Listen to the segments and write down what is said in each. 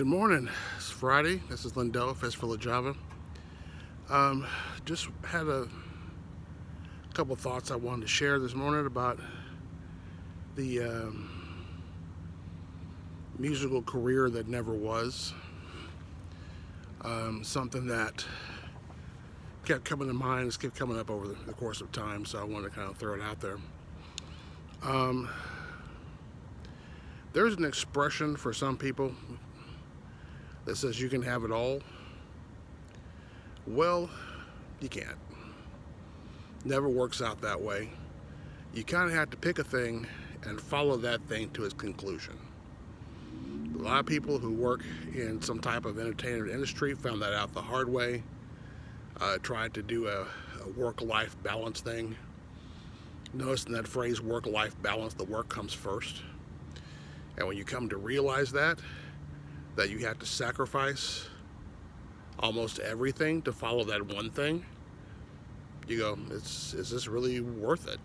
Good morning. It's Friday. This is Lindell, Fistful of Java. Just had a couple thoughts I wanted to share this morning about the musical career that never was. Something that kept coming to mind, has kept coming up over the course of time, so I wanted to kind of throw it out there. There's an expression for some people that says you can have it all. Well, you can't. Never works out that way. You kind of have to pick a thing and follow that thing to its conclusion. A lot of people who work in some type of entertainment industry found that out the hard way. Tried to do a work-life balance thing. Notice in that phrase, work-life balance, the work comes first. And when you come to realize that you have to sacrifice almost everything to follow that one thing, you go, is this really worth it?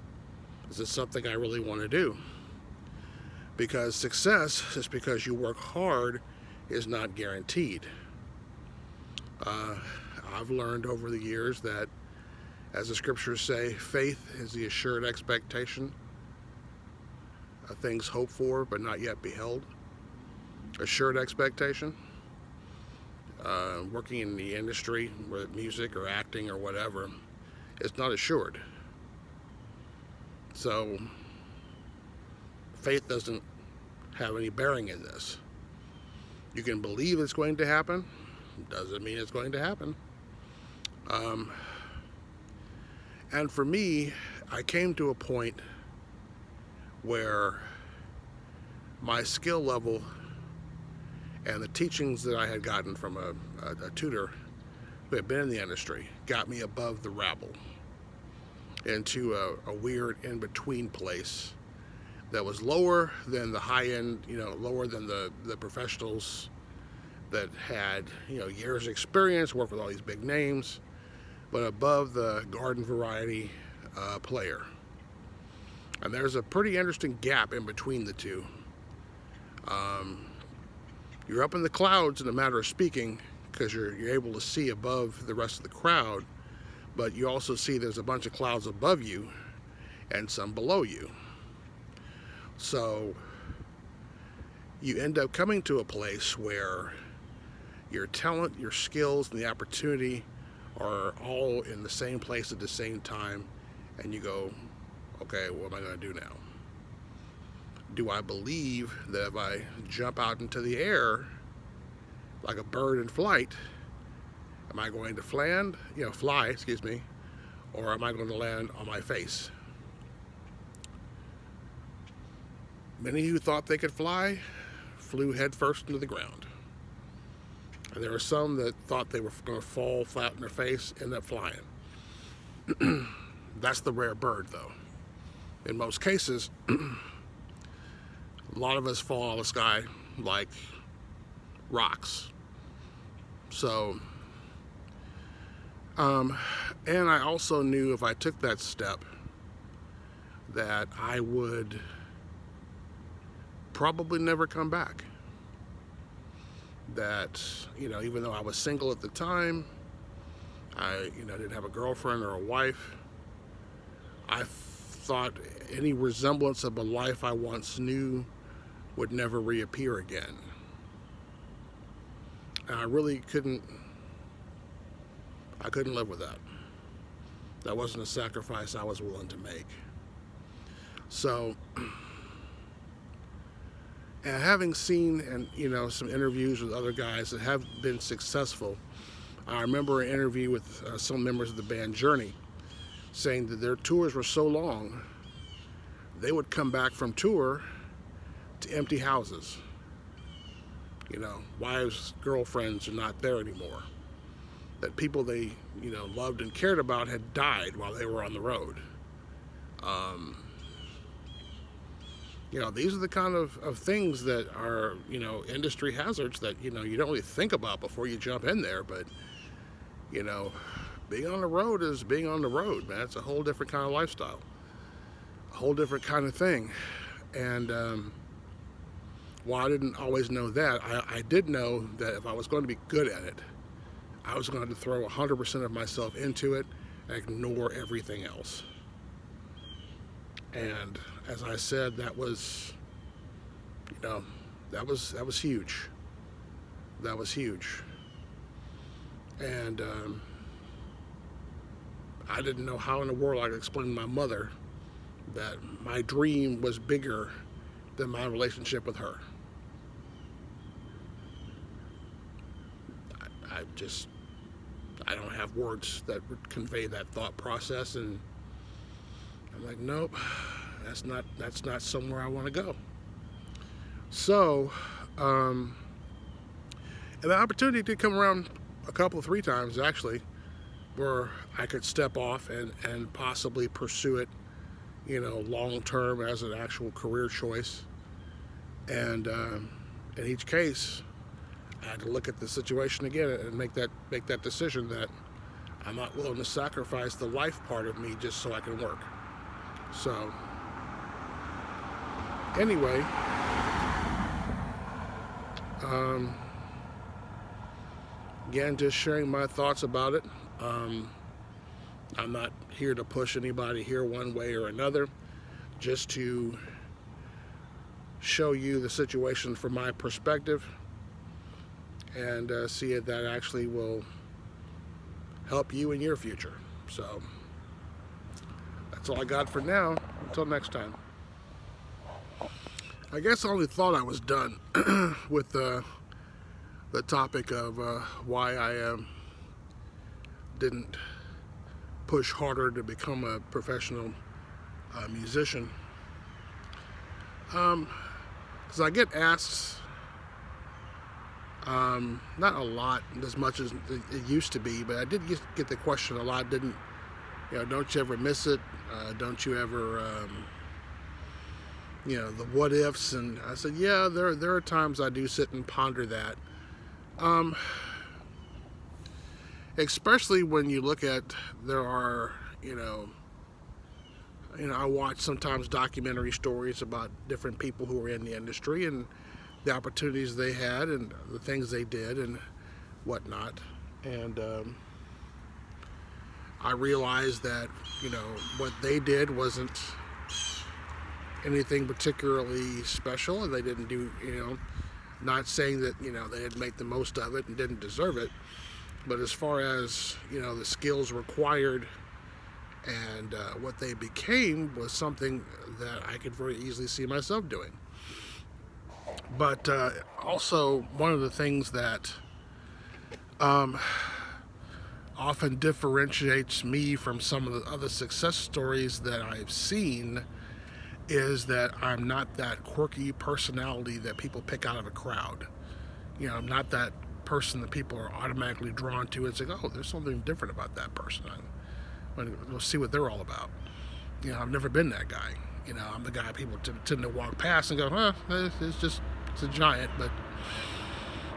Is this something I really want to do? Because success, just because you work hard, is not guaranteed. I've learned over the years that, as the scriptures say, faith is the assured expectation of things hoped for but not yet beheld. Assured expectation. Working in the industry, whether music or acting or whatever, it's not assured. So faith doesn't have any bearing in this. You can believe it's going to happen, doesn't mean it's going to happen. And for me, I came to a point where my skill level and the teachings that I had gotten from a tutor who had been in the industry got me above the rabble into a weird in-between place that was lower than the high-end, lower than the professionals that had, years of experience, worked with all these big names, but above the garden variety player. And there's a pretty interesting gap in between the two. You're up in the clouds in a matter of speaking because you're able to see above the rest of the crowd, but you also see there's a bunch of clouds above you and some below you. So you end up coming to a place where your talent, your skills, and the opportunity are all in the same place at the same time, and you go, okay, what am I going to do now? Do I believe that if I jump out into the air like a bird in flight, am I going to fly, or am I going to land on my face? Many who thought they could fly flew headfirst into the ground. And there were some that thought they were going to fall flat on their face, end up flying. That's the rare bird, though. In most cases, a lot of us fall out of the sky like rocks. So, and I also knew if I took that step that I would probably never come back. That, even though I was single at the time, I, didn't have a girlfriend or a wife, I thought any resemblance of a life I once knew would never reappear again. And I really couldn't live with that. That wasn't a sacrifice I was willing to make. So, and having seen and some interviews with other guys that have been successful, I remember an interview with some members of the band Journey saying that their tours were so long they would come back from tour to empty houses. Wives, girlfriends are not there anymore. That people they loved and cared about had died while they were on the road. These are the kind of things that are, industry hazards that, you don't really think about before you jump in there. But, being on the road is being on the road, man. It's a whole different kind of lifestyle, a whole different kind of thing. And While I didn't always know that, I did know that if I was going to be good at it, I was going to throw 100% of myself into it and ignore everything else. And as I said, that was, that was huge. That was huge. And I didn't know how in the world I could explain to my mother that my dream was bigger than my relationship with her. I don't have words that would convey that thought process, and I'm like, nope, that's not somewhere I want to go. So, and the opportunity did come around a couple, 3 times actually, where I could step off and possibly pursue it, long term as an actual career choice. And in each case, I had to look at the situation again and make that decision that I'm not willing to sacrifice the life part of me just so I can work. So anyway, again, just sharing my thoughts about it. I'm not here to push anybody here one way or another, just to show you the situation from my perspective and see if that actually will help you in your future. So that's all I got for now. Until next time. I guess I only thought I was done with the topic of why I didn't push harder to become a professional musician. Because I get asked, not a lot, as much as it used to be, but I did get the question a lot. Don't you ever miss it? Don't you ever, the what ifs? And I said, yeah, there are times I do sit and ponder that. Especially when you look at, there are, I watch sometimes documentary stories about different people who are in the industry and the opportunities they had and the things they did and whatnot. And I realized that, what they did wasn't anything particularly special, and they didn't do, not saying that, they didn't make the most of it and didn't deserve it. But as far as, the skills required and what they became was something that I could very easily see myself doing. But also, one of the things that often differentiates me from some of the other success stories that I've seen is that I'm not that quirky personality that people pick out of a crowd. I'm not that person that people are automatically drawn to and say, oh, there's something different about that person. We'll see what they're all about. I've never been that guy. I'm the guy people tend to walk past and go, it's a giant, but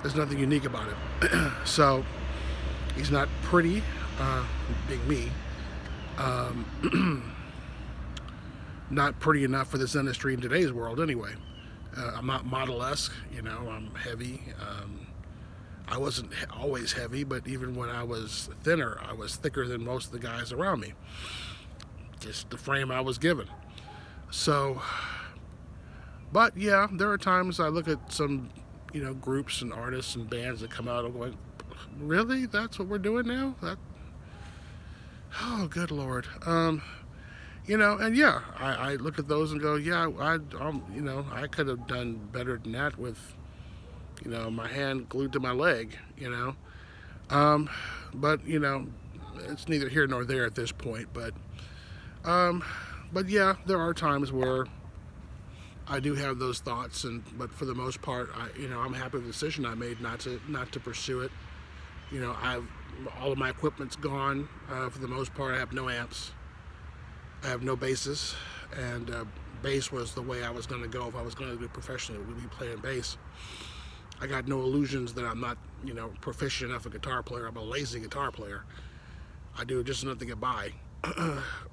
there's nothing unique about it. So he's not pretty, being me, not pretty enough for this industry in today's world anyway. I'm not model-esque, I'm heavy. I wasn't always heavy, but even when I was thinner, I was thicker than most of the guys around me. Just the frame I was given. So, but yeah, there are times I look at some, groups and artists and bands that come out and going, really? That's what we're doing now? Oh, good Lord. And yeah, I look at those and go, yeah, I could have done better than that with, my hand glued to my leg, but, it's neither here nor there at this point, but yeah, there are times where I do have those thoughts, but for the most part, I'm happy with the decision I made not to pursue it. All of my equipment's gone, for the most part. I have no amps, I have no basses, and bass was the way I was going to go if I was going to do it professionally. We'd be playing bass. I got no illusions that I'm not, proficient enough a guitar player. I'm a lazy guitar player. I do just enough to get by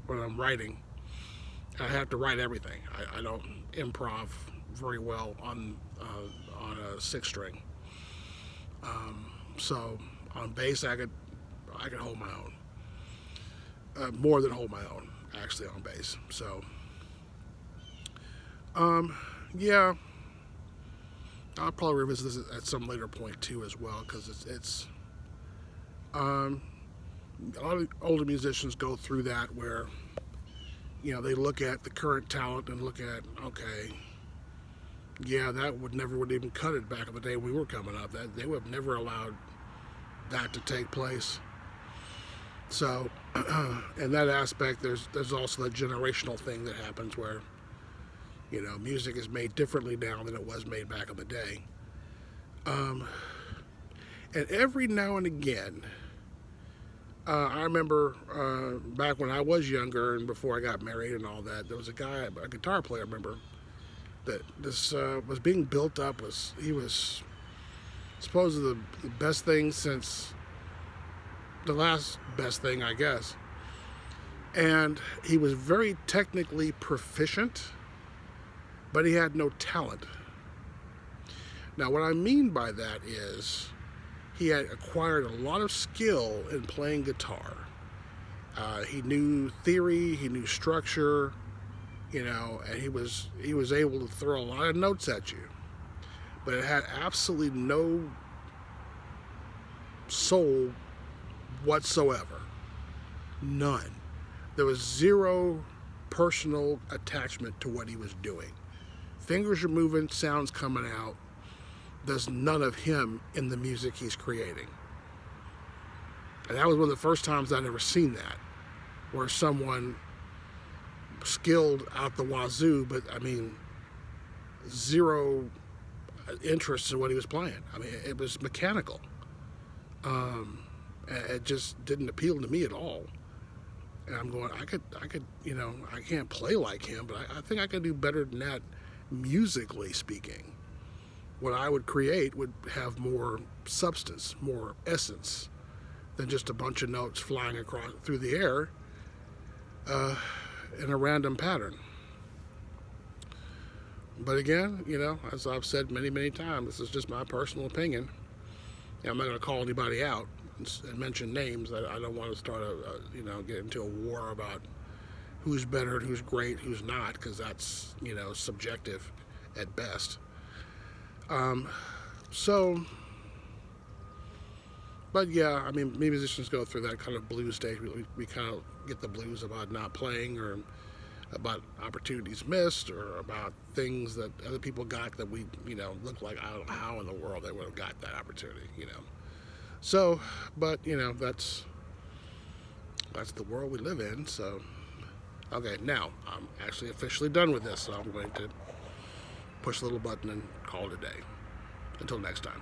when I'm writing. I have to write everything. I don't improv very well on a six string. So on bass, I could hold my own, more than hold my own actually on bass. So yeah, I'll probably revisit this at some later point too as well, because it's a lot of older musicians go through that where, you know, they look at the current talent and look at, okay, yeah, that would even cut it back in the day we were coming up. That they would have never allowed that to take place. So, in that aspect, there's also that generational thing that happens where, you know, music is made differently now than it was made back in the day. And every now and again, I remember back when I was younger and before I got married and all that, there was a guitar player, I remember, that this was being built up. He was supposedly the best thing since the last best thing, I guess. And he was very technically proficient, but he had no talent. Now, what I mean by that is he had acquired a lot of skill in playing guitar. He knew theory, he knew structure, you know, and he was able to throw a lot of notes at you. But it had absolutely no soul whatsoever. None. There was zero personal attachment to what he was doing. Fingers are moving, sounds coming out. There's none of him in the music he's creating. And that was one of the first times I'd ever seen that, where someone skilled out the wazoo, but I mean, zero interest in what he was playing. I mean, it was mechanical. It just didn't appeal to me at all. And I'm going, I could, you know, I can't play like him, but I think I can do better than that, musically speaking. What I would create would have more substance, more essence, than just a bunch of notes flying across through the air in a random pattern. But again, you know, as I've said many, many times, this is just my personal opinion. And I'm not going to call anybody out and mention names. I don't want to start you know, get into a war about who's better and who's great, who's not, because that's, you know, subjective at best. But yeah, I mean, musicians go through that kind of blues stage. We kind of get the blues about not playing, or about opportunities missed, or about things that other people got that we, you know, look like, I don't know how in the world they would have got that opportunity, you know. So, but, you know, that's the world we live in. So, okay, now I'm actually officially done with this, so I'm going to push the little button and call it a day. Until next time.